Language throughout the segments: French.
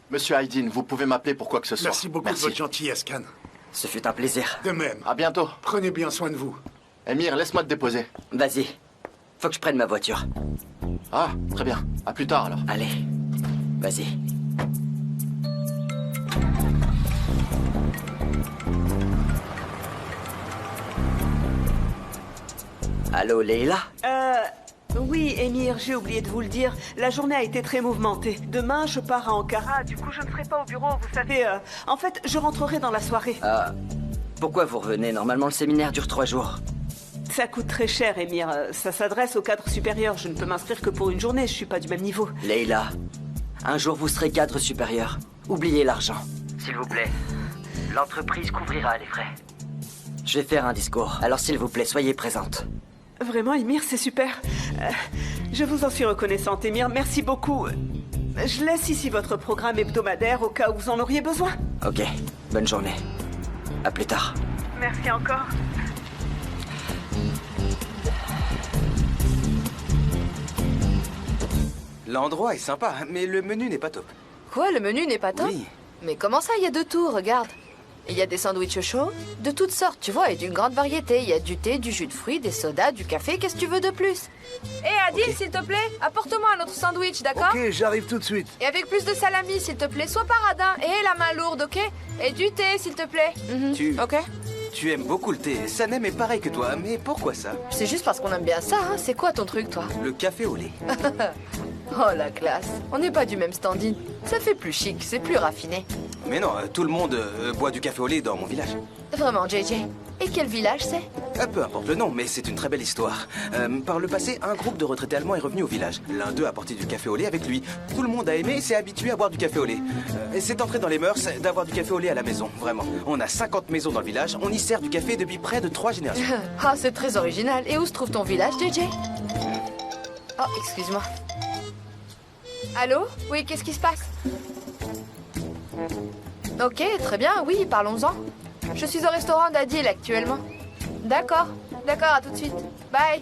Monsieur Aydin, vous pouvez m'appeler pour quoi que ce soit. Merci beaucoup de votre gentillesse, Khan. Ce fut un plaisir. De même. À bientôt. Prenez bien soin de vous. Émir, laisse-moi te déposer. Vas-y. Faut que je prenne ma voiture. Ah, très bien. À plus tard, alors. Allez. Vas-y. Allô, Leila? Oui, Émir, j'ai oublié de vous le dire. La journée a été très mouvementée. Demain, je pars à Ankara. Du coup, je ne serai pas au bureau, vous savez. En fait, je rentrerai dans la soirée. Pourquoi vous revenez? Normalement, le séminaire dure 3 jours. Ça coûte très cher, Émir. Ça s'adresse au cadre supérieur. Je ne peux m'inscrire que pour une journée. Je suis pas du même niveau. Leila, un jour vous serez cadre supérieur. Oubliez l'argent. S'il vous plaît. L'entreprise couvrira les frais. Je vais faire un discours. Alors s'il vous plaît, soyez présente. Vraiment, Émir, c'est super. Je vous en suis reconnaissante, Émir. Merci beaucoup. Je laisse ici votre programme hebdomadaire au cas où vous en auriez besoin. Ok, bonne journée. À plus tard. Merci encore. L'endroit est sympa, mais le menu n'est pas top. Quoi, le menu n'est pas top? Oui. Mais comment ça, il y a de tout, regarde. Il y a des sandwichs chauds, de toutes sortes, tu vois, et d'une grande variété. Il y a du thé, du jus de fruits, des sodas, du café, qu'est-ce que tu veux de plus? Hé, Adil, s'il te plaît, apporte-moi un autre sandwich, d'accord? Ok, j'arrive tout de suite. Et avec plus de salami, s'il te plaît, sois pas radin, et la main lourde, ok? Et du thé, s'il te plaît. Ok? Tu aimes beaucoup le thé. Sanem est pareil que toi, mais pourquoi ça? C'est juste parce qu'on aime bien ça, hein. C'est quoi ton truc, toi? Le café au lait. Oh, la classe. On n'est pas du même standing. Ça fait plus chic, c'est plus raffiné. Mais non, tout le monde boit du café au lait dans mon village. Vraiment, JJ. Et quel village c'est? Peu importe le nom, mais c'est une très belle histoire. Par le passé, un groupe de retraités allemands est revenu au village. L'un d'eux a porté du café au lait avec lui. Tout le monde a aimé et s'est habitué à boire du café au lait. Et c'est entré dans les mœurs d'avoir du café au lait à la maison, vraiment. On a 50 maisons dans le village, on y sert du café depuis près de 3 générations. Ah, c'est très original. Et où se trouve ton village, JJ? Oh, excuse-moi. Allô? Oui, qu'est-ce qui se passe? Ok, très bien, oui, parlons-en. Je suis au restaurant d'Adil actuellement. D'accord, à tout de suite. Bye.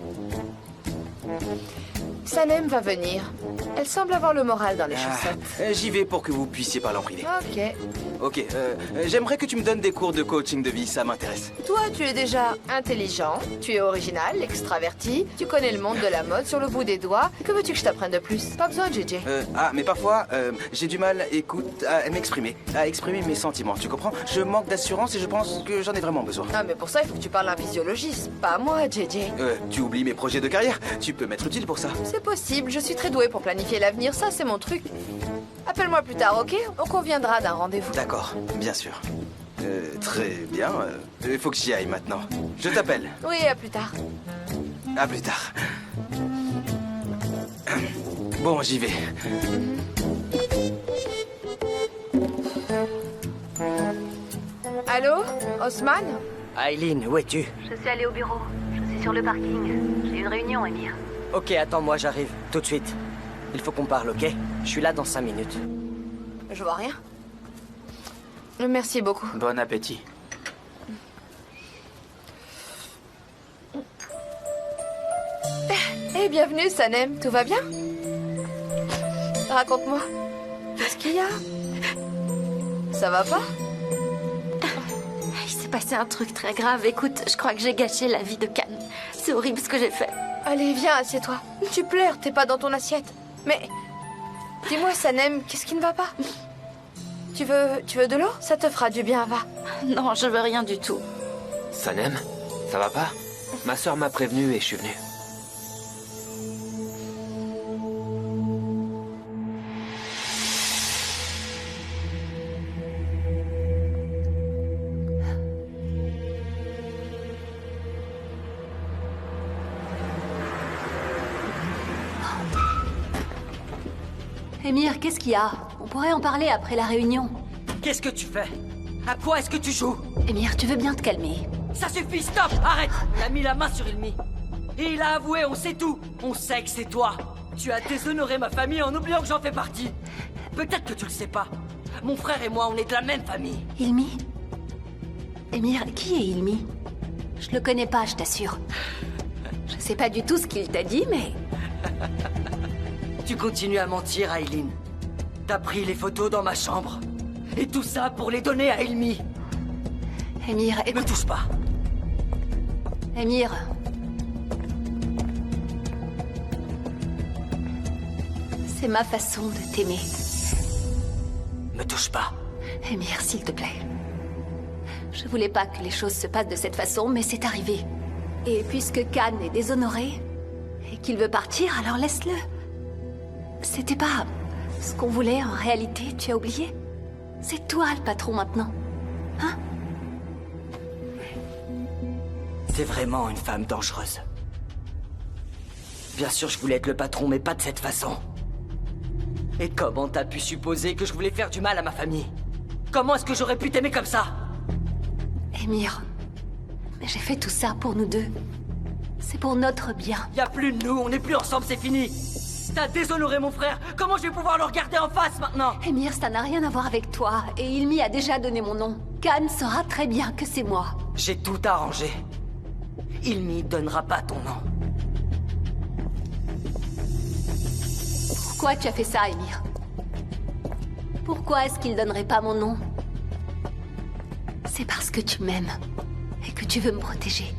Sanem va venir. Elle semble avoir le moral dans les chaussettes. J'y vais pour que vous puissiez parler en privé. Ok. J'aimerais que tu me donnes des cours de coaching de vie, ça m'intéresse. Toi, tu es déjà intelligent, tu es original, extraverti, tu connais le monde de la mode sur le bout des doigts. Que veux-tu que je t'apprenne de plus? Pas besoin, JJ. Mais parfois, j'ai du mal, à m'exprimer, à exprimer mes sentiments, tu comprends? Je manque d'assurance et je pense que j'en ai vraiment besoin. Ah, mais pour ça, il faut que tu parles à un physiologiste, pas à moi, JJ. Tu oublies mes projets de carrière, tu peux m'être utile pour ça. C'est possible, je suis très douée pour planifier l'avenir, ça c'est mon truc. Appelle-moi plus tard, ok? On conviendra d'un rendez-vous. D'accord, bien sûr. Très bien, il faut que j'y aille maintenant. Je t'appelle. Oui, à plus tard. À plus tard. Bon, j'y vais. Allô? Osman? Aileen, où es-tu? Je suis allée au bureau. Je suis sur le parking. J'ai une réunion, Émir. Ok, attends-moi, j'arrive. Tout de suite. Il faut qu'on parle, ok? Je suis là dans 5 minutes. Je vois rien. Merci beaucoup. Bon appétit. Bienvenue, Sanem. Tout va bien? Raconte-moi. Qu'est-ce qu'il y a? Ça va pas? Il s'est passé un truc très grave. Écoute, je crois que j'ai gâché la vie de Khan. C'est horrible ce que j'ai fait. Allez, viens, assieds-toi. Tu pleures, t'es pas dans ton assiette. Mais... Dis-moi, Sanem, qu'est-ce qui ne va pas? Tu veux de l'eau? Ça te fera du bien, va. Non, je veux rien du tout. Sanem, ça va pas? Ma sœur m'a prévenu et je suis venu. Émir, qu'est-ce qu'il y a? On pourrait en parler après la réunion. Qu'est-ce que tu fais? À quoi est-ce que tu joues? Émir, tu veux bien te calmer? Ça suffit, stop! Arrête! Il a mis la main sur Ilmi. Et il a avoué, on sait tout. On sait que c'est toi. Tu as déshonoré ma famille en oubliant que j'en fais partie. Peut-être que tu le sais pas. Mon frère et moi, on est de la même famille. Ilmi? Émir, qui est Ilmi? Je le connais pas, je t'assure. Je sais pas du tout ce qu'il t'a dit, mais... Tu continues à mentir, Aileen. T'as pris les photos dans ma chambre. Et tout ça pour les donner à Elmi. Émir, Me touche pas. Émir. C'est ma façon de t'aimer. Me touche pas. Émir, s'il te plaît. Je voulais pas que les choses se passent de cette façon, mais c'est arrivé. Et puisque Khan est déshonoré, et qu'il veut partir, alors laisse-le. C'était pas ce qu'on voulait en réalité, tu as oublié? C'est toi le patron maintenant. Hein? T'es vraiment une femme dangereuse. Bien sûr, je voulais être le patron, mais pas de cette façon. Et comment t'as pu supposer que je voulais faire du mal à ma famille? Comment est-ce que j'aurais pu t'aimer comme ça? Émir, mais j'ai fait tout ça pour nous deux. C'est pour notre bien. Y a plus de nous, on n'est plus ensemble, c'est fini. T'as déshonoré mon frère. Comment je vais pouvoir le regarder en face maintenant? Émir, ça n'a rien à voir avec toi. Et il m'y a déjà donné mon nom. Khan saura très bien que c'est moi. J'ai tout arrangé. Il m'y donnera pas ton nom. Pourquoi tu as fait ça, Émir? Pourquoi est-ce qu'il donnerait pas mon nom? C'est parce que tu m'aimes. Et que tu veux me protéger.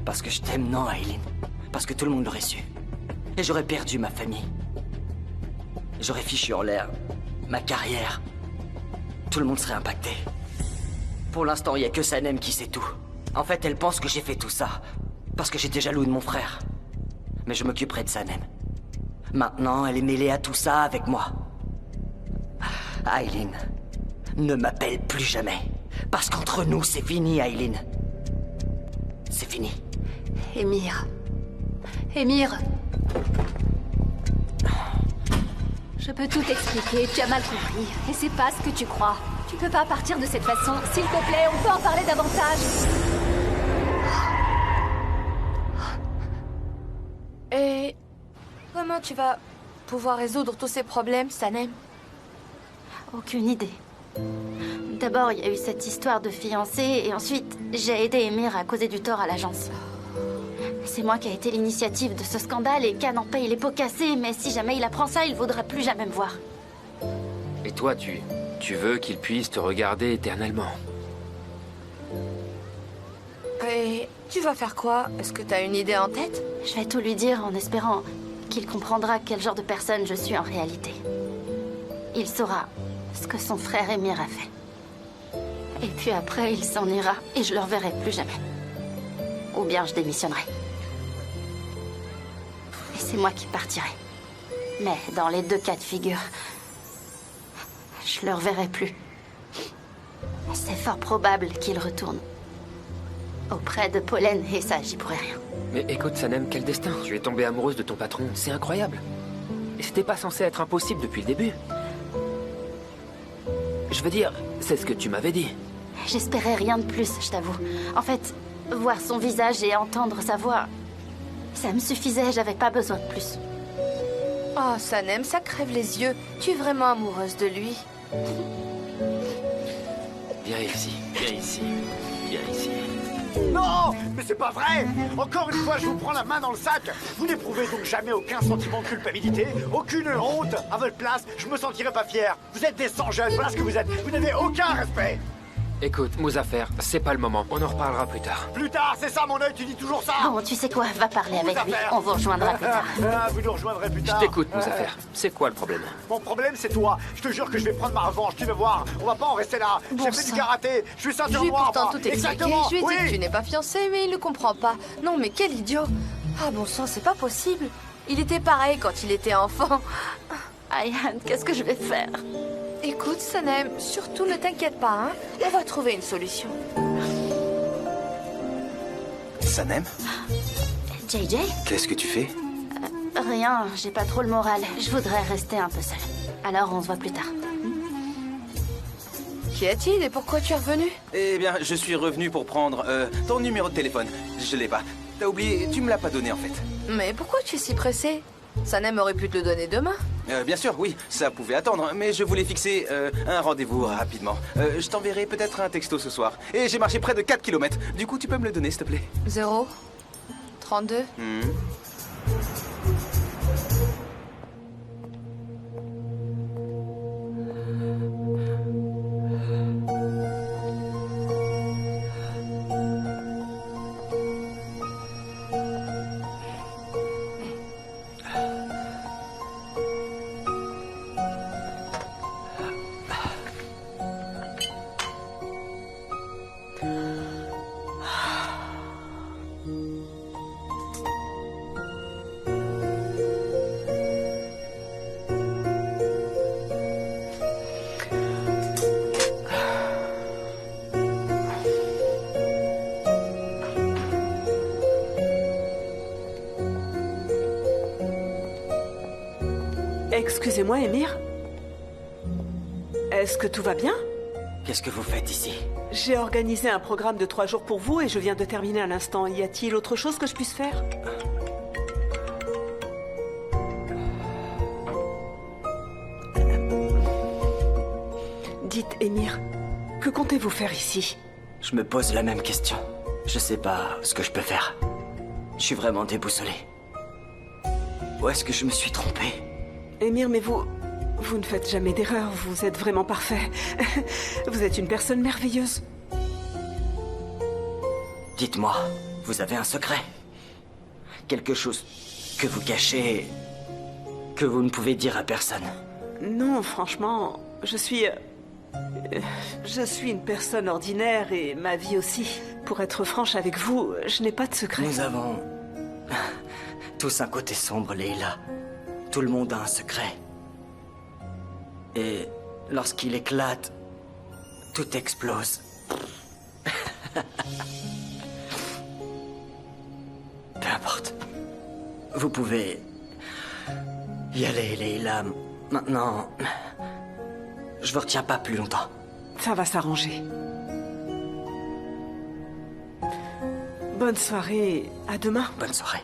Parce que je t'aime, non, Aileen. Parce que tout le monde l'aurait su. Et j'aurais perdu ma famille. J'aurais fichu en l'air ma carrière. Tout le monde serait impacté. Pour l'instant, il n'y a que Sanem qui sait tout. En fait, elle pense que j'ai fait tout ça. Parce que j'étais jaloux de mon frère. Mais je m'occuperai de Sanem. Maintenant, elle est mêlée à tout ça avec moi. Aileen, ne m'appelle plus jamais. Parce qu'entre nous, c'est fini, Aileen. C'est fini. Émir. Émir. Je peux tout expliquer, tu as mal compris. Et c'est pas ce que tu crois. Tu peux pas partir de cette façon. S'il te plaît, on peut en parler davantage. Et comment tu vas pouvoir résoudre tous ces problèmes, Sanem? Aucune idée. D'abord, il y a eu cette histoire de fiancé, et ensuite, j'ai aidé Émir à causer du tort à l'agence. C'est moi qui ai été l'initiative de ce scandale, et Khan en paye les pots cassés, mais si jamais il apprend ça, il voudra plus jamais me voir. Et toi, tu veux qu'il puisse te regarder éternellement. Et tu vas faire quoi? Est-ce que t'as une idée en tête? Je vais tout lui dire en espérant qu'il comprendra quel genre de personne je suis en réalité. Il saura ce que son frère Émir a fait. Et puis après, il s'en ira et je le reverrai plus jamais. Ou bien je démissionnerai. Et c'est moi qui partirai. Mais dans les deux cas de figure, je le reverrai plus. C'est fort probable qu'il retourne auprès de Pollen, et ça, j'y pourrais rien. Mais écoute, Sanem, quel destin. Tu es tombée amoureuse de ton patron, c'est incroyable. Et c'était pas censé être impossible depuis le début. Je veux dire, c'est ce que tu m'avais dit. J'espérais rien de plus, je t'avoue. En fait, voir son visage et entendre sa voix, ça me suffisait, j'avais pas besoin de plus. Oh, Sanem, ça crève les yeux. Tu es vraiment amoureuse de lui. Viens ici, viens ici, viens ici. Non, mais c'est pas vrai. Encore une fois, je vous prends la main dans le sac. Vous n'éprouvez donc jamais aucun sentiment de culpabilité, aucune honte. À votre place, je me sentirais pas fier. Vous êtes des sans-jeunes, voilà ce que vous êtes. Vous n'avez aucun respect. Écoute, Muzaffer, c'est pas le moment. On en reparlera plus tard. Plus tard, c'est ça mon œil, tu dis toujours ça. Bon, tu sais quoi, va parler avec lui. On vous rejoindra plus tard. Vous nous rejoindrez plus tard. Je t'écoute, Muzaffer. C'est quoi le problème? Mon problème, c'est toi. Je te jure que je vais prendre ma revanche. Tu vas voir. On va pas en rester là. Bon J'ai fait sang. du karaté. Je suis Je ceinture lui ai noire. pourtant moi. tout expliqué. Exactement. Je lui ai dit Oui. que tu n'es pas fiancé, mais il ne comprend pas. Non, mais quel idiot. Ah bon sang, c'est pas possible. Il était pareil quand il était enfant. Ayane, qu'est-ce que je vais faire? Écoute, Sanem, surtout ne t'inquiète pas, hein. On va trouver une solution. Sanem, JJ? qu'est-ce que tu fais? Rien, j'ai pas trop le moral. Je voudrais rester un peu seule. Alors on se voit plus tard. Qu'y a-t-il et pourquoi tu es revenu? Eh bien, je suis revenu pour prendre ton numéro de téléphone. Je l'ai pas. T'as oublié, tu me l'as pas donné en fait. Mais pourquoi tu es si pressé? Sanem aurait pu te le donner demain. Bien sûr, oui, ça pouvait attendre, mais je voulais fixer un rendez-vous rapidement. Je t'enverrai peut-être un texto ce soir. Et j'ai marché près de 4 km. Du coup, tu peux me le donner, s'il te plaît? 0 32 Excusez-moi, Émir. Est-ce que tout va bien? Qu'est-ce que vous faites ici? J'ai organisé un programme de 3 jours pour vous et je viens de terminer à l'instant. Y a-t-il autre chose que je puisse faire? Dites, Émir, que comptez-vous faire ici? Je me pose la même question. Je sais pas ce que je peux faire. Je suis vraiment déboussolé. Où est-ce que je me suis trompé? Émir, mais vous ne faites jamais d'erreur. Vous êtes vraiment parfait. Vous êtes une personne merveilleuse. Dites-moi, vous avez un secret? Quelque chose que vous cachez, que vous ne pouvez dire à personne? Non, franchement, je suis une personne ordinaire et ma vie aussi. Pour être franche avec vous, je n'ai pas de secret. Nous avons tous un côté sombre, Leila. Tout le monde a un secret. Et lorsqu'il éclate, tout explose. Peu importe. Vous pouvez y aller, Leila. Maintenant, je vous retiens pas plus longtemps. Ça va s'arranger. Bonne soirée. À demain. Bonne soirée.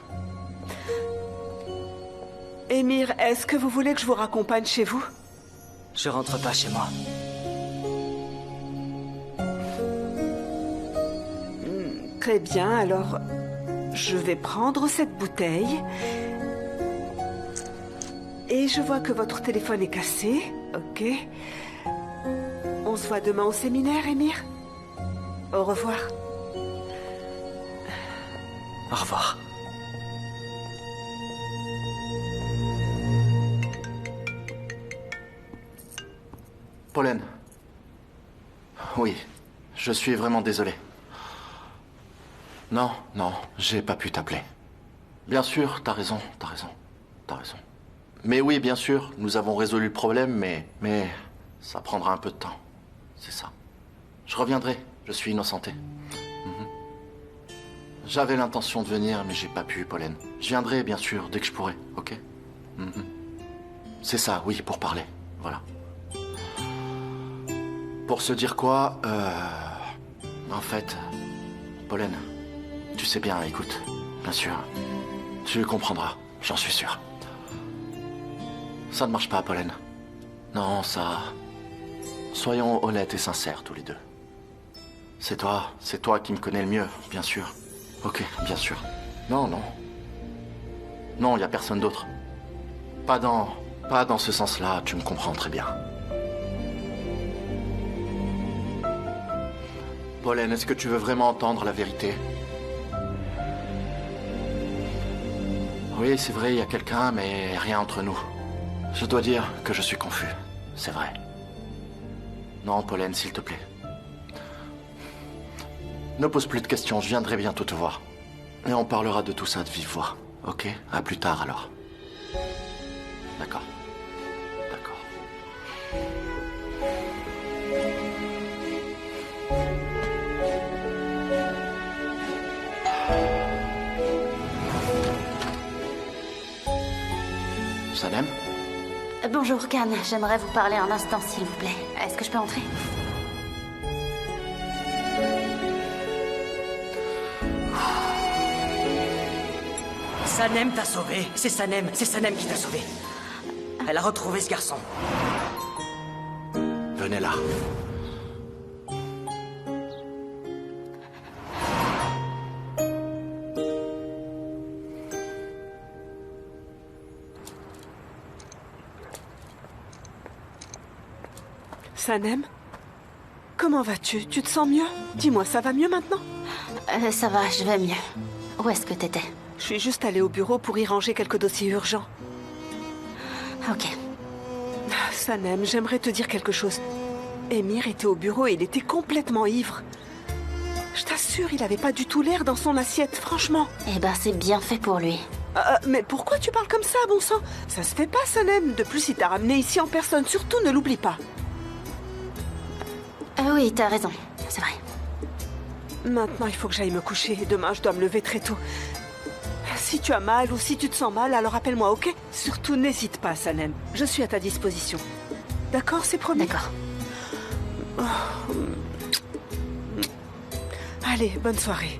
Émir, est-ce que vous voulez que je vous raccompagne chez vous? Je rentre pas chez moi. Très bien, alors je vais prendre cette bouteille. Et je vois que votre téléphone est cassé. Ok. On se voit demain au séminaire, Émir. Au revoir. Au revoir. Pollen. Oui, je suis vraiment désolé. Non, j'ai pas pu t'appeler. Bien sûr, t'as raison. Mais oui, bien sûr, nous avons résolu le problème, mais ça prendra un peu de temps. C'est ça. Je reviendrai, je suis innocenté. J'avais l'intention de venir, mais j'ai pas pu, Pollen. Je viendrai, bien sûr, dès que je pourrai, ok? C'est ça, oui, pour parler, voilà. Pour se dire quoi, en fait, Pollen, tu sais bien, écoute, bien sûr, tu comprendras, j'en suis sûr. Ça ne marche pas, Pollen. Non, ça... Soyons honnêtes et sincères, tous les deux. C'est toi qui me connais le mieux, bien sûr. Ok, bien sûr. Non, il y a personne d'autre. Pas dans ce sens-là, tu me comprends très bien. Pollen, est-ce que tu veux vraiment entendre la vérité? Oui, c'est vrai, il y a quelqu'un, mais rien entre nous. Je dois dire que je suis confus, c'est vrai. Non, Pollen, s'il te plaît. Ne pose plus de questions, je viendrai bientôt te voir. Et on parlera de tout ça de vive voix, ok? À plus tard, alors. D'accord. Sanem? Bonjour, Khan. J'aimerais vous parler un instant, s'il vous plaît. Est-ce que je peux entrer? Sanem t'a sauvé. C'est Sanem qui t'a sauvé. Elle a retrouvé ce garçon. Venez là. Sanem? Comment vas-tu? Tu te sens mieux? Dis-moi, ça va mieux maintenant? Ça va, je vais mieux. Où est-ce que t'étais? Je suis juste allée au bureau pour y ranger quelques dossiers urgents. Ok. Sanem, j'aimerais te dire quelque chose. Émir était au bureau et il était complètement ivre. Je t'assure, il avait pas du tout l'air dans son assiette, franchement. Eh ben, c'est bien fait pour lui. Mais pourquoi tu parles comme ça, bon sang? Ça se fait pas, Sanem. De plus, il t'a ramené ici en personne. Surtout, ne l'oublie pas. Oui, t'as raison. C'est vrai. Maintenant, il faut que j'aille me coucher. Demain, je dois me lever très tôt. Si tu as mal ou si tu te sens mal, alors appelle-moi, ok? Surtout, n'hésite pas, Sanem. Je suis à ta disposition. D'accord, c'est promis? D'accord. Oh. Allez, bonne soirée.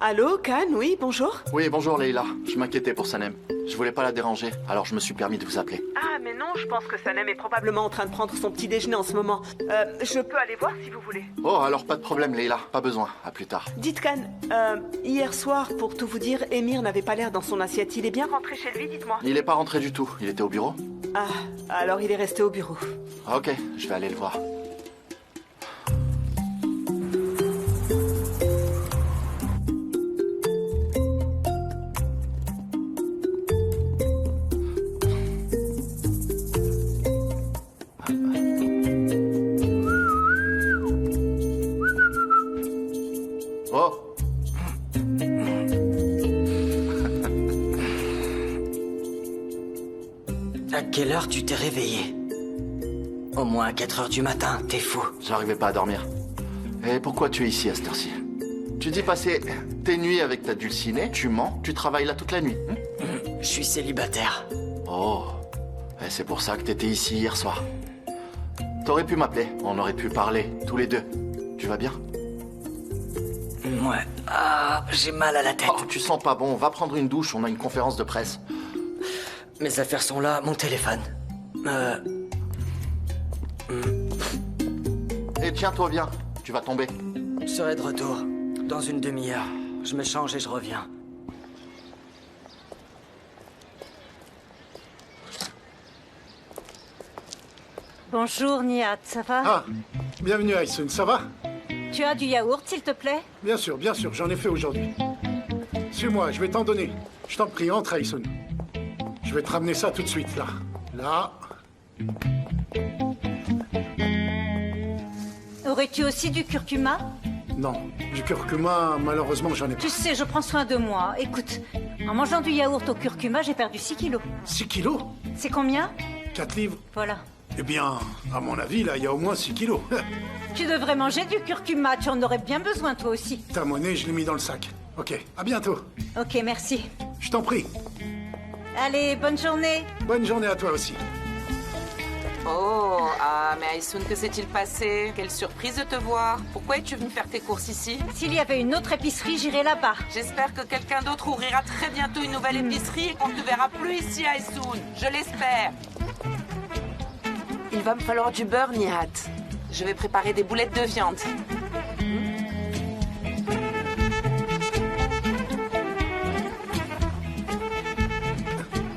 Allô, Khan, oui, bonjour. Oui, bonjour Leila. Je m'inquiétais pour Sanem. Je voulais pas la déranger, alors je me suis permis de vous appeler. Ah, mais non, je pense que Sanem est probablement en train de prendre son petit déjeuner en ce moment. Je peux aller voir si vous voulez. Oh, alors pas de problème Leila, pas besoin. À plus tard. Dites Khan, hier soir, pour tout vous dire, Émir n'avait pas l'air dans son assiette. Il est bien rentré chez lui, dites-moi. Il est pas rentré du tout. Il était au bureau? Ah, alors il est resté au bureau. Ok, je vais aller le voir. Oh! À quelle heure tu t'es réveillé? Au moins à 4 heures du matin, t'es fou. J'arrivais pas à dormir. Et pourquoi tu es ici à cette heure-ci? Tu dis passer tes nuits avec ta dulcinée, tu mens, tu travailles là toute la nuit. Je suis célibataire. Oh, et c'est pour ça que t'étais ici hier soir. T'aurais pu m'appeler, on aurait pu parler, tous les deux. Tu vas bien? Ouais. Ah, j'ai mal à la tête. Oh, tu sens pas bon, va prendre une douche, on a une conférence de presse. Mes affaires sont là, mon téléphone. Et tiens-toi bien, tu vas tomber. Je serai de retour. Dans une demi-heure. Je me change et je reviens. Bonjour Nihat, ça va? Ah, bienvenue Aysun, ça va? Tu as du yaourt, s'il te plaît? Bien sûr, j'en ai fait aujourd'hui. Suis-moi, je vais t'en donner. Je t'en prie, entre Aysun. Je vais te ramener ça tout de suite, là. Là. Aurais-tu aussi du curcuma? Non, du curcuma, malheureusement, j'en ai pas. Tu sais, je prends soin de moi. Écoute, en mangeant du yaourt au curcuma, j'ai perdu 6 kilos. 6 kilos? C'est combien? 4 livres. Voilà. Eh bien, à mon avis, là, il y a au moins 6 kilos. Tu devrais manger du curcuma, tu en aurais bien besoin toi aussi. Ta monnaie, je l'ai mis dans le sac. Ok, à bientôt. Ok, merci. Je t'en prie. Allez, bonne journée. Bonne journée à toi aussi. Oh, ah, mais Aysun, que s'est-il passé? Quelle surprise de te voir. Pourquoi es-tu venue faire tes courses ici? S'il y avait une autre épicerie, j'irais là-bas. J'espère que quelqu'un d'autre ouvrira très bientôt une nouvelle épicerie et qu'on ne te verra plus ici, Aysun. Je l'espère. Il va me falloir du beurre, Nihat. Je vais préparer des boulettes de viande.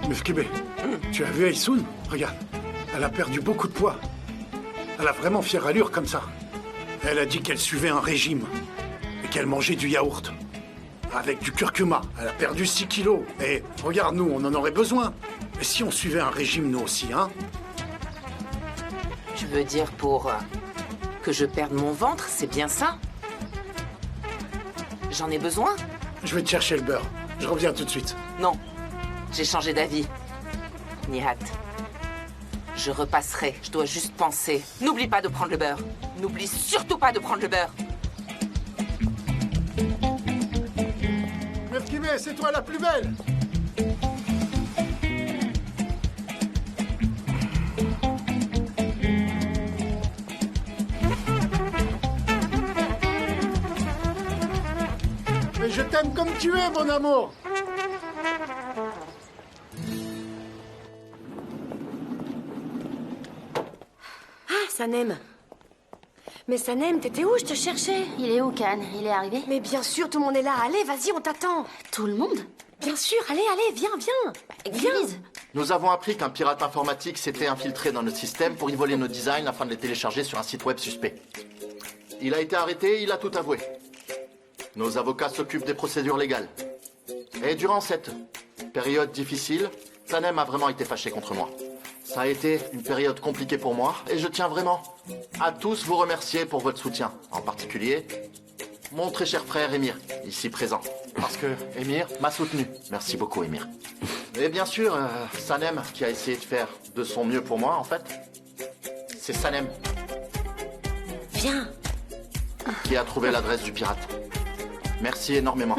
Mefkebe, tu as vu Aysun? Regarde, elle a perdu beaucoup de poids. Elle a vraiment fière allure comme ça. Elle a dit qu'elle suivait un régime et qu'elle mangeait du yaourt. Avec du curcuma. Elle a perdu 6 kilos. Et regarde, nous, on en aurait besoin. Et si on suivait un régime, nous aussi, hein? Tu veux dire pour que je perde mon ventre, c'est bien ça? J'en ai besoin? Je vais te chercher le beurre. Je reviens tout de suite. Non, j'ai changé d'avis. Nihat, je repasserai. Je dois juste penser. N'oublie pas de prendre le beurre. N'oublie surtout pas de prendre le beurre. Mefkime, c'est toi la plus belle! Mais je t'aime comme tu es, mon amour! Ah, Sanem! Mais Sanem, t'étais où? Je te cherchais. Il est où, Khan? Il est arrivé? Mais bien sûr, tout le monde est là. Allez, vas-y, on t'attend. Tout le monde? Bien sûr, allez, viens. Viens. Nous avons appris qu'un pirate informatique s'était infiltré dans notre système pour y voler nos designs afin de les télécharger sur un site web suspect. Il a été arrêté, il a tout avoué. Nos avocats s'occupent des procédures légales. Et durant cette période difficile, Sanem a vraiment été fâché contre moi. Ça a été une période compliquée pour moi et je tiens vraiment à tous vous remercier pour votre soutien. En particulier, mon très cher frère Émir, ici présent. Parce que Émir m'a soutenu. Merci beaucoup, Émir. Et bien sûr, Sanem, qui a essayé de faire de son mieux pour moi, en fait. C'est Sanem. Viens. Qui a trouvé l'adresse du pirate. Merci énormément.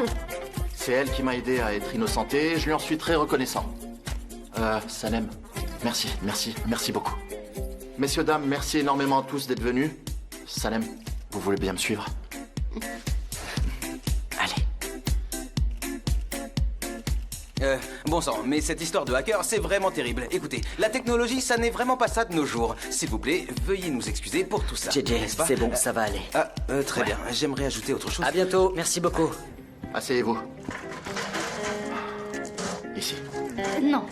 C'est elle qui m'a aidé à être innocenté, je lui en suis très reconnaissant. Sanem, merci beaucoup. Messieurs, dames, merci énormément à tous d'être venus. Sanem, vous voulez bien me suivre? Bon sang, mais cette histoire de hacker, c'est vraiment terrible. Écoutez, la technologie, ça n'est vraiment pas ça de nos jours. S'il vous plaît, veuillez nous excuser pour tout ça. JJ, c'est bon, ça va aller. Très bien. J'aimerais ajouter autre chose. À bientôt, merci beaucoup. Asseyez-vous. Ici. Non.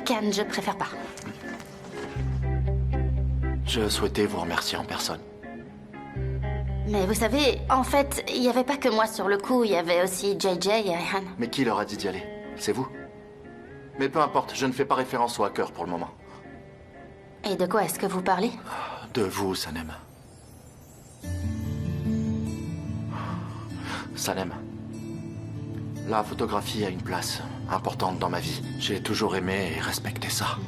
Can, je préfère pas. Je souhaitais vous remercier en personne. Mais vous savez, en fait, il n'y avait pas que moi sur le coup, il y avait aussi JJ et Ayhan. Mais qui leur a dit d'y aller? C'est vous? Mais peu importe, je ne fais pas référence au hacker pour le moment. Et de quoi est-ce que vous parlez? De vous, Sanem. Sanem. La photographie a une place importante dans ma vie. J'ai toujours aimé et respecté ça.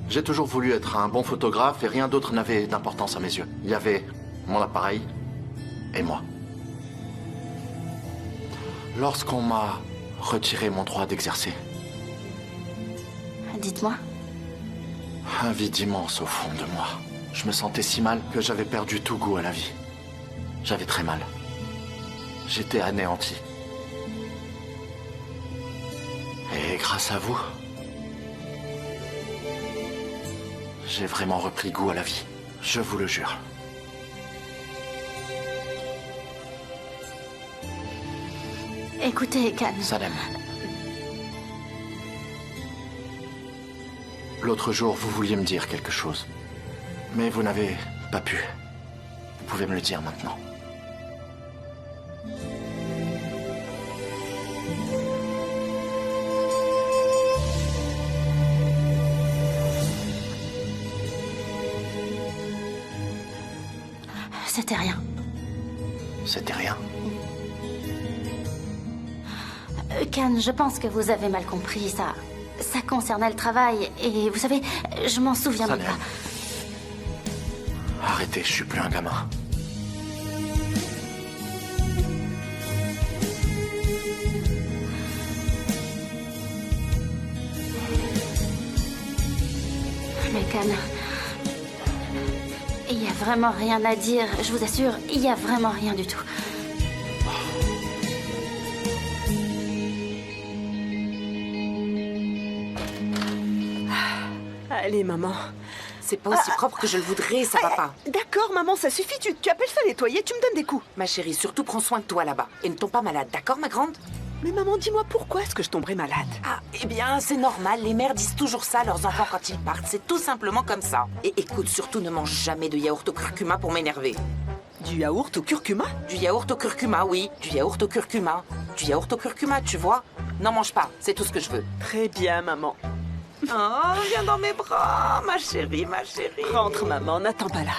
J'ai toujours voulu être un bon photographe et rien d'autre n'avait d'importance à mes yeux. Il y avait mon appareil et moi. Lorsqu'on m'a retiré mon droit d'exercer, dites-moi. un vide immense au fond de moi. Je me sentais si mal que j'avais perdu tout goût à la vie. J'avais très mal. J'étais anéanti. Et grâce à vous, j'ai vraiment repris goût à la vie. Je vous le jure. Écoutez, Can. Sanem. L'autre jour, vous vouliez me dire quelque chose. Mais vous n'avez pas pu. Vous pouvez me le dire maintenant. C'était rien. C'était rien. Can, je pense que vous avez mal compris. Ça concernait le travail. Et vous savez, je m'en souviens même Sanem. pas. Arrêtez, je suis plus un gamin. Mais Can, il y a vraiment rien à dire. Je vous assure, il y a vraiment rien du tout. Allez, maman. C'est pas aussi propre que je le voudrais, ça va pas. D'accord, maman, ça suffit. Tu appelles ça nettoyer, tu me donnes des coups. Ma chérie, surtout prends soin de toi là-bas. Et ne tombe pas malade, d'accord, ma grande? Mais maman, dis-moi pourquoi est-ce que je tomberais malade? Ah, eh bien, c'est normal. Les mères disent toujours ça à leurs enfants quand ils partent. C'est tout simplement comme ça. Et écoute, surtout ne mange jamais de yaourt au curcuma pour m'énerver. Du yaourt au curcuma? Du yaourt au curcuma, oui. Du yaourt au curcuma. Du yaourt au curcuma, tu vois? N'en mange pas, c'est tout ce que je veux. Très bien, maman. Oh, viens dans mes bras, ma chérie, ma chérie. Rentre, maman, n'attends pas là.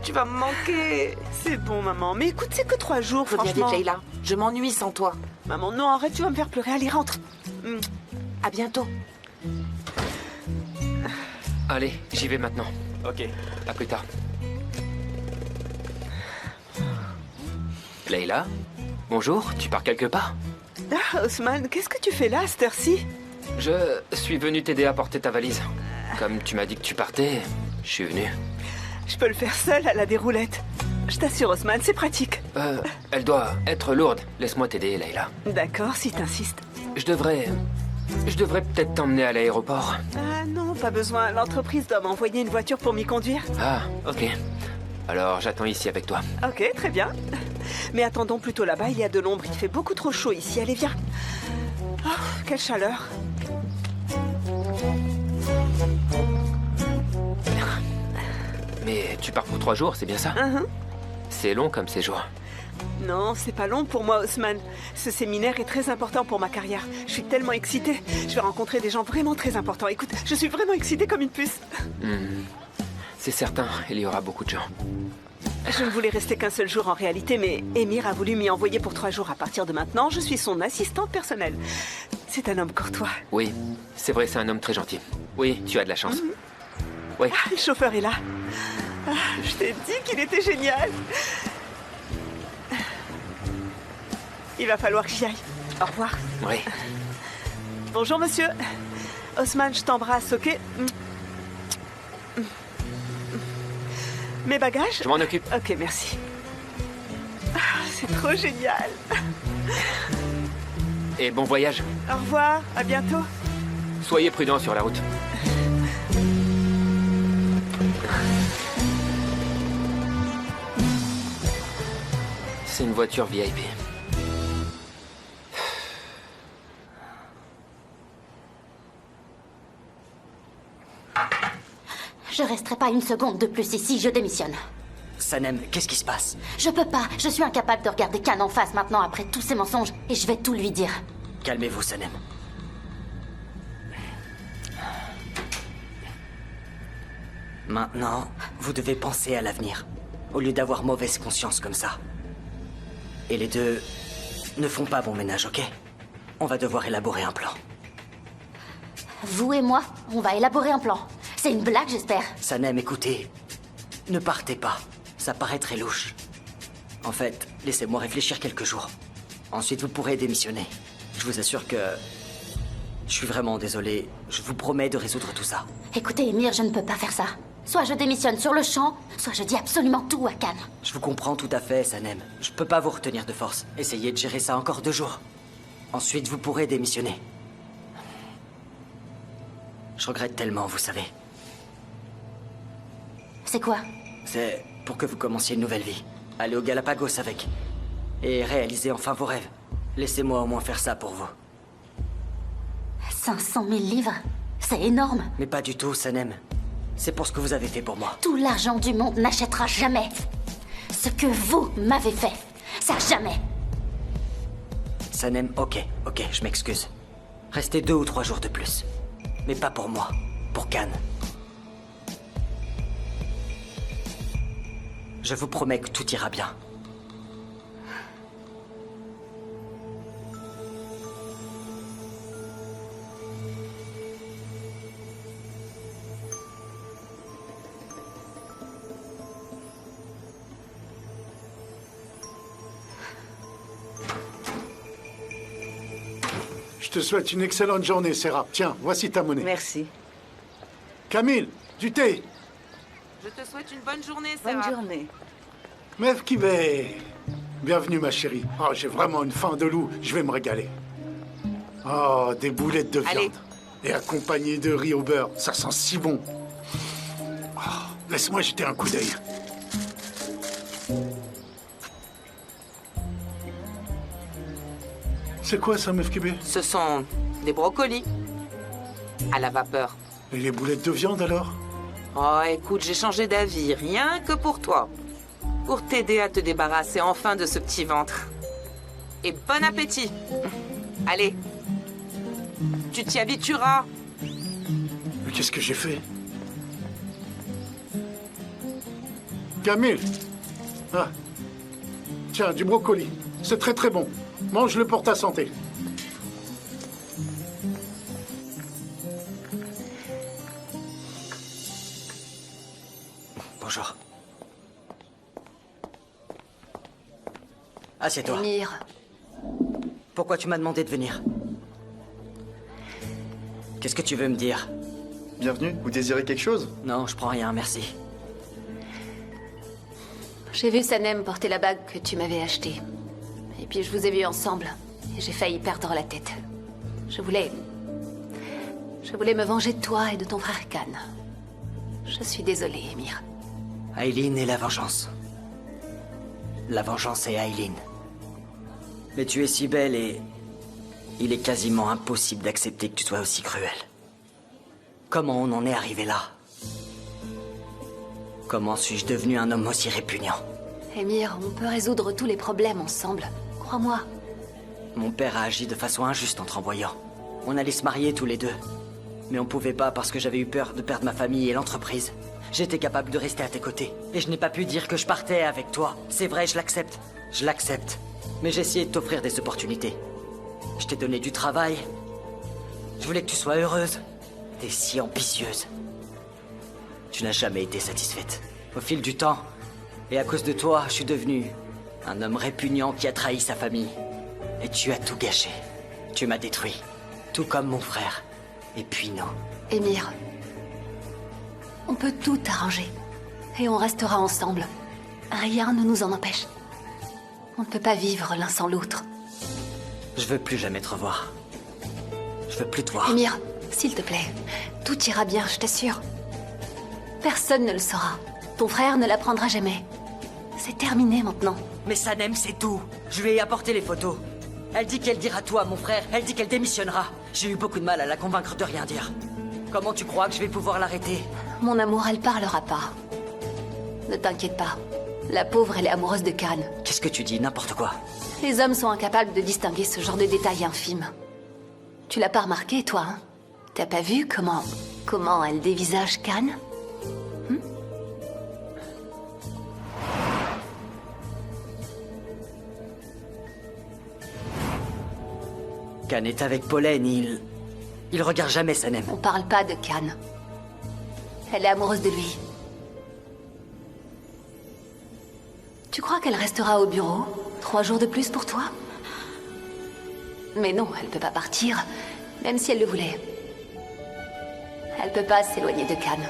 Tu vas me manquer. C'est bon, maman. Mais écoute, c'est que 3 jours, Faut bien franchement. vite, Leïla. Je m'ennuie sans toi. Maman, non, arrête, tu vas me faire pleurer. Allez, rentre. À bientôt. Allez, j'y vais maintenant. Ok. À plus tard. Leïla? Bonjour, tu pars quelque part? Ah, Osman, qu'est-ce que tu fais là, à cette heure-ci? Je suis venu t'aider à porter ta valise. Comme tu m'as dit que tu partais, je suis venu. Je peux le faire seule à la déroulette. Je t'assure, Osman, c'est pratique. Elle doit être lourde. Laisse-moi t'aider, Leïla. D'accord, si t'insistes. Je devrais peut-être t'emmener à l'aéroport. Ah non, pas besoin. L'entreprise doit m'envoyer une voiture pour m'y conduire. Ah, ok. Alors j'attends ici avec toi. Ok, très bien. Mais attendons plutôt là-bas, il y a de l'ombre. Il fait beaucoup trop chaud ici. Allez, viens. Oh, quelle chaleur. Mais tu pars pour 3 jours, c'est bien ça? C'est long comme séjour. Non, c'est pas long pour moi, Osman. Ce séminaire est très important pour ma carrière. Je suis tellement excitée. Je vais rencontrer des gens vraiment très importants. Écoute, je suis vraiment excitée comme une puce. C'est certain, il y aura beaucoup de gens. Je ne voulais rester qu'un seul jour en réalité, mais Émir a voulu m'y envoyer pour 3 jours. À partir de maintenant, je suis son assistante personnelle. C'est un homme courtois. Oui, c'est vrai, c'est un homme très gentil. Oui, tu as de la chance. Oui. Ah, le chauffeur est là. Ah, je t'ai dit qu'il était génial. Il va falloir que j'y aille. Au revoir. Oui. Bonjour, monsieur. Osman, je t'embrasse, ok? Mes bagages? Je m'en occupe. Ok, merci. Ah, c'est trop génial. Et bon voyage. Au revoir, à bientôt. Soyez prudents sur la route. C'est une voiture VIP. Je resterai pas une seconde de plus ici, je démissionne. Sanem, qu'est-ce qui se passe? Je peux pas, je suis incapable de regarder Khan en face maintenant après tous ces mensonges, et je vais tout lui dire. Calmez-vous, Sanem. Maintenant, vous devez penser à l'avenir, au lieu d'avoir mauvaise conscience comme ça. Et les deux ne font pas bon ménage, ok? On va devoir élaborer un plan. Vous et moi, on va élaborer un plan. C'est une blague, j'espère. Sanem, écoutez. Ne partez pas. Ça paraît très louche. En fait, laissez-moi réfléchir quelques jours. Ensuite, vous pourrez démissionner. Je vous assure que... Je suis vraiment désolé. Je vous promets de résoudre tout ça. Écoutez, Émir, je ne peux pas faire ça. Soit je démissionne sur le champ, soit je dis absolument tout à Khan. Je vous comprends tout à fait, Sanem. Je peux pas vous retenir de force. Essayez de gérer ça encore 2 jours. Ensuite, vous pourrez démissionner. Je regrette tellement, vous savez. C'est quoi? C'est pour que vous commenciez une nouvelle vie. Allez aux Galapagos avec. Et réalisez enfin vos rêves. Laissez-moi au moins faire ça pour vous. 500 000 livres? C'est énorme. Mais pas du tout, Sanem. C'est pour ce que vous avez fait pour moi. Tout l'argent du monde n'achètera jamais ce que vous m'avez fait. Ça, jamais. Sanem, ok, je m'excuse. Restez 2 ou 3 jours de plus. Mais pas pour moi, pour Khan. Je vous promets que tout ira bien. Je te souhaite une excellente journée, Serap. Tiens, voici ta monnaie. Merci. Camille, du thé. Je te souhaite une bonne journée, Sarah. Bonne journée. Mev Kibé. Bienvenue, ma chérie. Oh, j'ai vraiment une faim de loup. Je vais me régaler. Oh, des boulettes de viande. Allez. Et accompagnées de riz au beurre. Ça sent si bon. Oh, laisse-moi jeter un coup d'œil. C'est quoi ça, Mev Kibé? Ce sont des brocolis. À la vapeur. Et les boulettes de viande, alors? Oh, écoute, j'ai changé d'avis, rien que pour toi. Pour t'aider à te débarrasser enfin de ce petit ventre. Et bon appétit. Allez. Tu t'y habitueras. Mais qu'est-ce que j'ai fait? Camille. Ah. Tiens, du brocoli. C'est très très bon. Mange-le pour ta santé. Bonjour. Assieds-toi. Émir. Pourquoi tu m'as demandé de venir? Qu'est-ce que tu veux me dire? Bienvenue, vous désirez quelque chose? Non, je prends rien, merci. J'ai vu Sanem porter la bague que tu m'avais achetée. Et puis je vous ai vus ensemble. Et j'ai failli perdre la tête. Je voulais me venger de toi et de ton frère Khan. Je suis désolée, Émir. Aileen et la vengeance. La vengeance est Aileen. Mais tu es si belle et... il est quasiment impossible d'accepter que tu sois aussi cruelle. Comment on en est arrivé là? Comment suis-je devenu un homme aussi répugnant? Émir, on peut résoudre tous les problèmes ensemble. Crois-moi. Mon père a agi de façon injuste en te renvoyant. On allait se marier tous les deux. Mais on pouvait pas parce que j'avais eu peur de perdre ma famille et l'entreprise. J'étais capable de rester à tes côtés. Et je n'ai pas pu dire que je partais avec toi. C'est vrai, je l'accepte. Je l'accepte. Mais j'ai essayé de t'offrir des opportunités. Je t'ai donné du travail. Je voulais que tu sois heureuse. T'es si ambitieuse. Tu n'as jamais été satisfaite. Au fil du temps, et à cause de toi, je suis devenu un homme répugnant qui a trahi sa famille. Et tu as tout gâché. Tu m'as détruit. Tout comme mon frère. Et puis non. Émir, on peut tout arranger. Et on restera ensemble. Rien ne nous en empêche. On ne peut pas vivre l'un sans l'autre. Je veux plus jamais te revoir. Je veux plus te voir. Émir, s'il te plaît, tout ira bien, je t'assure. Personne ne le saura. Ton frère ne l'apprendra jamais. C'est terminé maintenant. Mais Sanem, c'est tout. Je lui ai apporté les photos. Elle dit qu'elle dira tout à mon frère. Elle dit qu'elle démissionnera. J'ai eu beaucoup de mal à la convaincre de rien dire. Comment tu crois que je vais pouvoir l'arrêter? Mon amour, elle parlera pas. Ne t'inquiète pas. La pauvre, elle est amoureuse de Khan. Qu'est-ce que tu dis? N'importe quoi. Les hommes sont incapables de distinguer ce genre de détails infimes. Tu l'as pas remarqué, toi, hein? T'as pas vu comment elle dévisage Khan? Khan est avec Pollen, il regarde jamais Sanem. On parle pas de Khan. Elle est amoureuse de lui. Tu crois qu'elle restera au bureau 3 jours de plus pour toi? Mais non, elle peut pas partir, même si elle le voulait. Elle peut pas s'éloigner de Khan.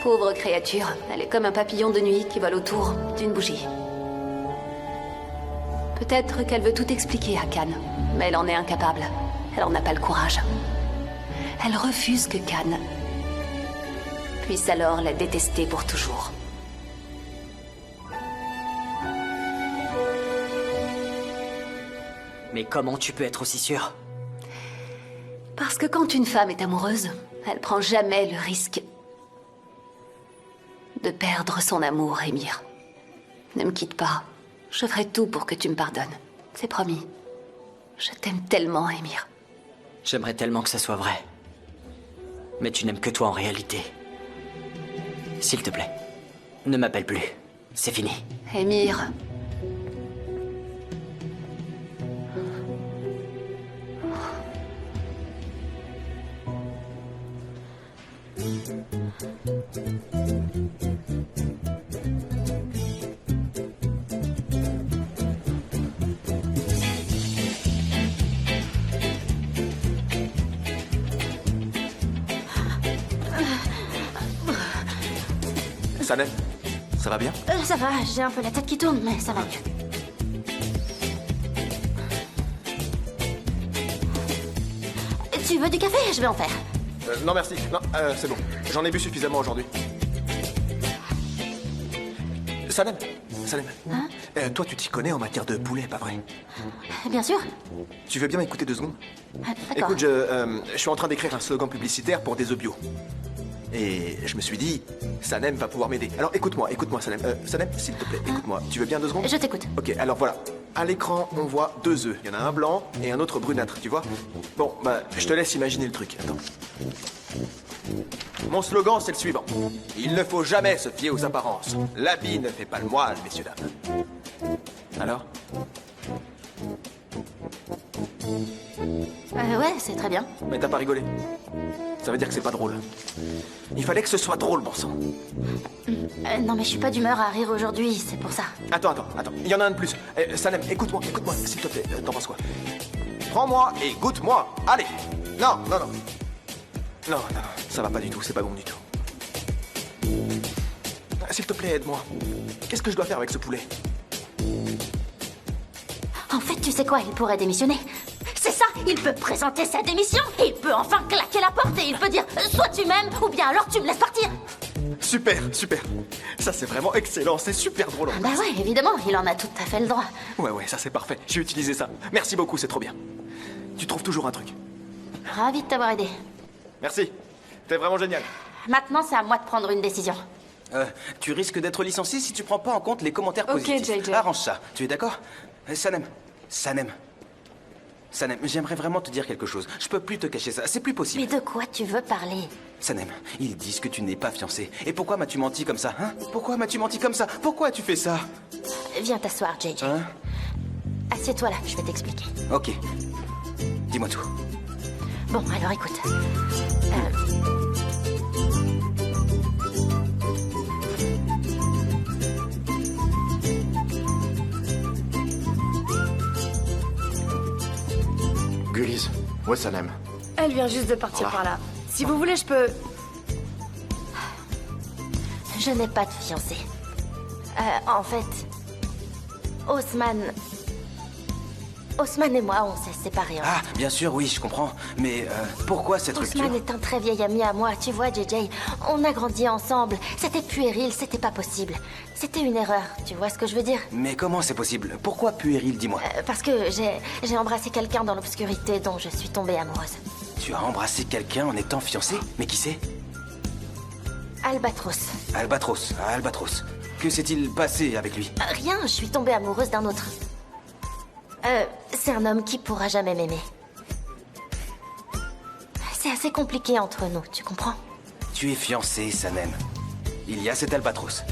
Pauvre créature, elle est comme un papillon de nuit qui vole autour d'une bougie. Peut-être qu'elle veut tout expliquer à Khan, mais elle en est incapable. Elle en a pas le courage. Elle refuse que Khan puisse alors la détester pour toujours. Mais comment tu peux être aussi sûre? Parce que quand une femme est amoureuse, elle prend jamais le risque de perdre son amour, Émir. Ne me quitte pas. Je ferai tout pour que tu me pardonnes. C'est promis. Je t'aime tellement, Émir. J'aimerais tellement que ça soit vrai. Mais tu n'aimes que toi en réalité. S'il te plaît, ne m'appelle plus. C'est fini. Émir. Sanem, ça va bien? Ça va, j'ai un peu la tête qui tourne, mais ça va mieux. Tu veux du café? Je vais en faire. Non merci, non, c'est bon. J'en ai bu suffisamment aujourd'hui. Sanem, Hein? toi tu t'y connais en matière de poulet, pas vrai? Bien sûr. Tu veux bien m'écouter 2 secondes? D'accord. Écoute, je suis en train d'écrire un slogan publicitaire pour des œufs bio. Et je me suis dit, Sanem va pouvoir m'aider. Alors écoute-moi, Sanem. Sanem, s'il te plaît, écoute-moi. Tu veux bien 2 secondes? Je t'écoute. Ok, alors voilà. À l'écran, on voit 2 œufs. Il y en a un blanc et un autre brunâtre, tu vois? Bon, bah, je te laisse imaginer le truc. Attends. Mon slogan, c'est le suivant. Il ne faut jamais se fier aux apparences. L'habit ne fait pas le moine, messieurs, dames. Alors? Ouais, c'est très bien. Mais t'as pas rigolé. Ça veut dire que c'est pas drôle. Il fallait que ce soit drôle, bon sang. Non, mais je suis pas d'humeur à rire aujourd'hui, c'est pour ça. Attends. Il y en a un de plus. Sanem, écoute-moi, s'il te plaît. T'en penses quoi? Prends-moi et goûte-moi. Allez. Non. Non, ça va pas du tout, c'est pas bon du tout. S'il te plaît, aide-moi. Qu'est-ce que je dois faire avec ce poulet? En fait, tu sais quoi, il pourrait démissionner. C'est ça, il peut présenter sa démission, il peut enfin claquer la porte et il peut dire soit tu m'aimes ou bien alors tu me laisses partir. Super. Ça c'est vraiment excellent, c'est super drôle. Bah ouais, évidemment, il en a tout à fait le droit. Ouais, ça c'est parfait, j'ai utilisé ça. Merci beaucoup, c'est trop bien. Tu trouves toujours un truc. Ravi de t'avoir aidé. Merci, t'es vraiment génial. Maintenant, c'est à moi de prendre une décision. Tu risques d'être licencié si tu prends pas en compte les commentaires Ok, positifs. JJ. Arrange ça, tu es d'accord? Sanem, j'aimerais vraiment te dire quelque chose. Je peux plus te cacher ça, c'est plus possible. Mais de quoi tu veux parler? Sanem, ils disent que tu n'es pas fiancé. Et pourquoi m'as-tu menti comme ça, hein? Pourquoi m'as-tu menti comme ça? Pourquoi as-tu fait ça? Viens t'asseoir, JJ. Hein? Assieds-toi là, je vais t'expliquer. Ok. Dis-moi tout. Bon, alors écoute. Gulis, où est Sanem? Elle vient juste de partir Voilà. par là. Si vous voulez, je peux... Je n'ai pas de fiancé. En fait, Osman et moi, on s'est séparés. Ah, bien sûr, oui, je comprends. Mais pourquoi cette rupture? Osman est un très vieil ami à moi, tu vois, JJ. On a grandi ensemble. C'était puéril, c'était pas possible. C'était une erreur, tu vois ce que je veux dire? Mais comment c'est possible? Pourquoi puéril, dis-moi? Parce que j'ai embrassé quelqu'un dans l'obscurité dont je suis tombée amoureuse. Tu as embrassé quelqu'un en étant fiancé? Mais qui c'est? Albatros. Albatros. Que s'est-il passé avec lui? Rien, je suis tombée amoureuse d'un autre. C'est un homme qui pourra jamais m'aimer. C'est assez compliqué entre nous, tu comprends? Tu es fiancé, Sanem. Il y a cet Albatros.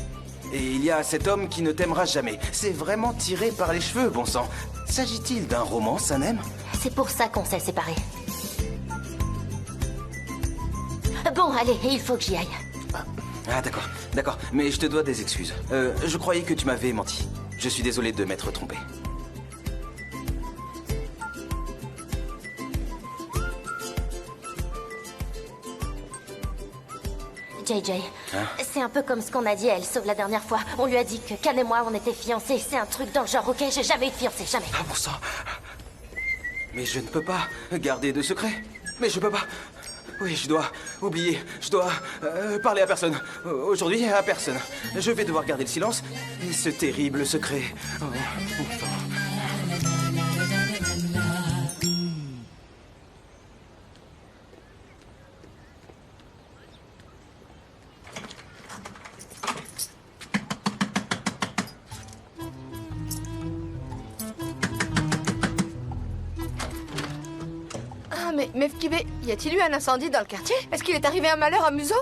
Et il y a cet homme qui ne t'aimera jamais. C'est vraiment tiré par les cheveux, bon sang. S'agit-il d'un roman, Sanem? C'est pour ça qu'on s'est séparés. Bon, allez, il faut que j'y aille. Ah, d'accord. Mais je te dois des excuses. Je croyais que tu m'avais menti. Je suis désolé de m'être trompé. JJ, c'est un peu comme ce qu'on a dit à Elso la dernière fois. On lui a dit que Can et moi, on était fiancés. C'est un truc dans le genre, ok? J'ai jamais eu de fiancé, jamais. Ah, bon sang. Mais je ne peux pas garder de secret. Mais je peux pas. Oui, je dois oublier. Je dois parler à personne. Aujourd'hui, à personne. Je vais devoir garder le silence. Et ce terrible secret. Oh, bon sang. Mais Mefkibé, y a-t-il eu un incendie dans le quartier? Est-ce qu'il est arrivé un malheur à Muzo?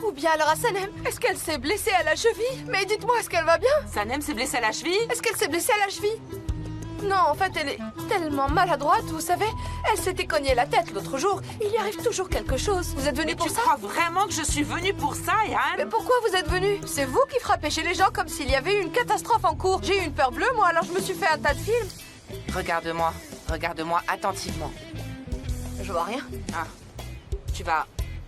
Ou bien alors à Sanem? Est-ce qu'elle s'est blessée à la cheville? Mais dites-moi, est-ce qu'elle va bien? Sanem s'est blessée à la cheville? Est-ce qu'elle s'est blessée à la cheville? Non, en fait, elle est tellement maladroite, vous savez. Elle s'était cognée la tête l'autre jour. Il y arrive toujours quelque chose. Vous êtes venu pour ça? Tu crois vraiment que je suis venue pour ça, Yann? Mais pourquoi vous êtes venu? C'est vous qui frappez chez les gens comme s'il y avait eu une catastrophe en cours. J'ai eu une peur bleue, moi, alors je me suis fait un tas de films. Regarde-moi attentivement. Je vois rien. Ah, tu vas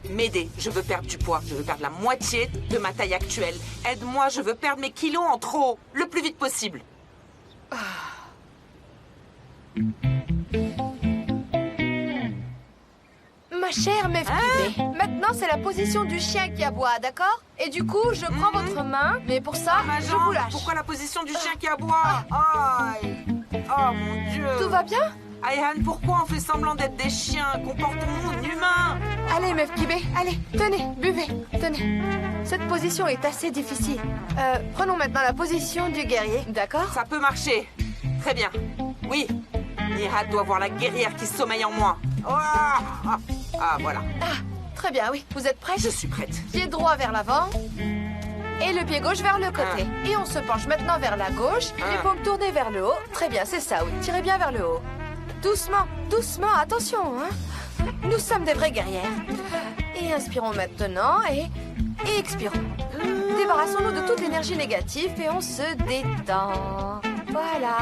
m'aider. Je veux perdre du poids. Je veux perdre la moitié de ma taille actuelle. Aide-moi, je veux perdre mes kilos en trop, le plus vite possible. Ma chère Mefkibé, maintenant c'est la position du chien qui aboie, d'accord? Et du coup, je prends votre main, mais pour ça, ma je jambe. vous lâche. Pourquoi la position du chien qui aboie? Aïe. Oh mon Dieu. Tout va bien? Ayhan, pourquoi on fait semblant d'être des chiens? Comportons-nous humains. Allez, Mefkibé, allez, tenez, buvez, tenez. Cette position est assez difficile. Prenons maintenant la position du guerrier, d'accord? Ça peut marcher. Très bien. Oui. Nihat doit voir la guerrière qui sommeille en moi. Voilà. Très bien, oui. Vous êtes prête? Je suis prête. Pied droit vers l'avant. Et le pied gauche vers le côté. Et on se penche maintenant vers la gauche. Les paumes tournées vers le haut. Très bien, c'est ça, oui. Tirez bien vers le haut. Doucement, doucement, attention, hein. Nous sommes des vraies guerrières. Et inspirons maintenant et expirons. Débarrassons-nous de toute l'énergie négative et on se détend. Voilà.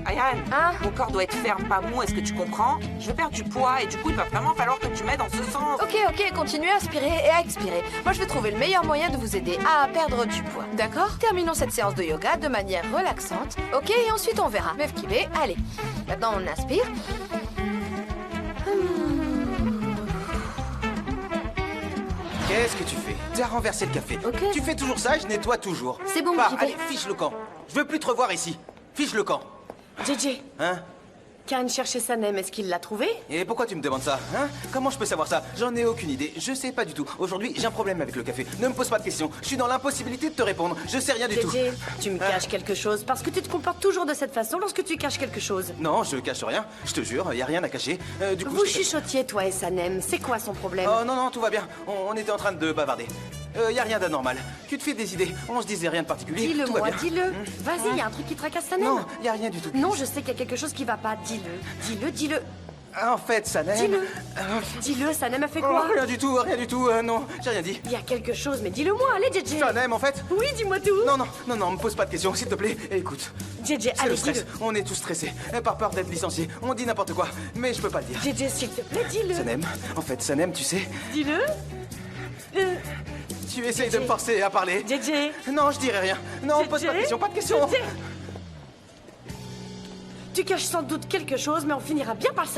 Ayhan, mon corps doit être ferme, pas mou, est-ce que tu comprends? Je veux perdre du poids et du coup, il va vraiment falloir que tu m'aides dans ce sens. Ok, continuez à inspirer et à expirer. Moi, je vais trouver le meilleur moyen de vous aider à perdre du poids. D'accord? Terminons cette séance de yoga de manière relaxante. Ok, et ensuite on verra. Mefkibé, allez. Maintenant, on inspire. Qu'est-ce que tu fais? Tu as renversé le café. Tu fais toujours ça, je nettoie toujours. C'est bon, Allez, fiche le camp. Je veux plus te revoir ici. Fiche le camp. JJ. Hein? Khan cherchait Sanem, est-ce qu'il l'a trouvé? Et pourquoi tu me demandes ça, hein? Comment je peux savoir ça? J'en ai aucune idée, je sais pas du tout. Aujourd'hui, j'ai un problème avec le café. Ne me pose pas de questions, je suis dans l'impossibilité de te répondre. Je sais rien du tout. JJ, tu me caches quelque chose parce que tu te comportes toujours de cette façon lorsque tu caches quelque chose. Non, je cache rien, je te jure, y a rien à cacher. Du coup, Vous chuchotiez, toi et Sanem, c'est quoi son problème? Oh non, non, tout va bien, on était en train de bavarder. Y a rien d'anormal. Tu te fais des idées, on se disait rien de particulier. Dis-le tout va moi, bien. dis-le. Vas-y, y a un truc qui tracasse Sanem? Non, y a rien du tout. Non, je sais qu'il y a quelque chose qui va pas. Dis-le, dis-le, dis-le. En fait, Sanem... Dis-le. Dis-le, Sanem a fait quoi? Rien du tout, non, j'ai rien dit. Il y a quelque chose, mais dis-le moi, allez, JJ. Sanem, en fait? Oui, dis-moi tout. Non, me pose pas de questions, s'il te plaît. Écoute. JJ, C'est allez, le stress, dis-le. on est tous stressés, par peur d'être licenciés. On dit n'importe quoi, mais je peux pas le dire. JJ, s'il te plaît, dis-le. Sanem, en fait, Sanem, tu sais... Dis-le. Tu essayes de me forcer à parler. JJ. Non, je dirai rien. Non, pose pas de questions, pas de questions. Tu caches sans doute quelque chose, mais on finira bien par le savoir.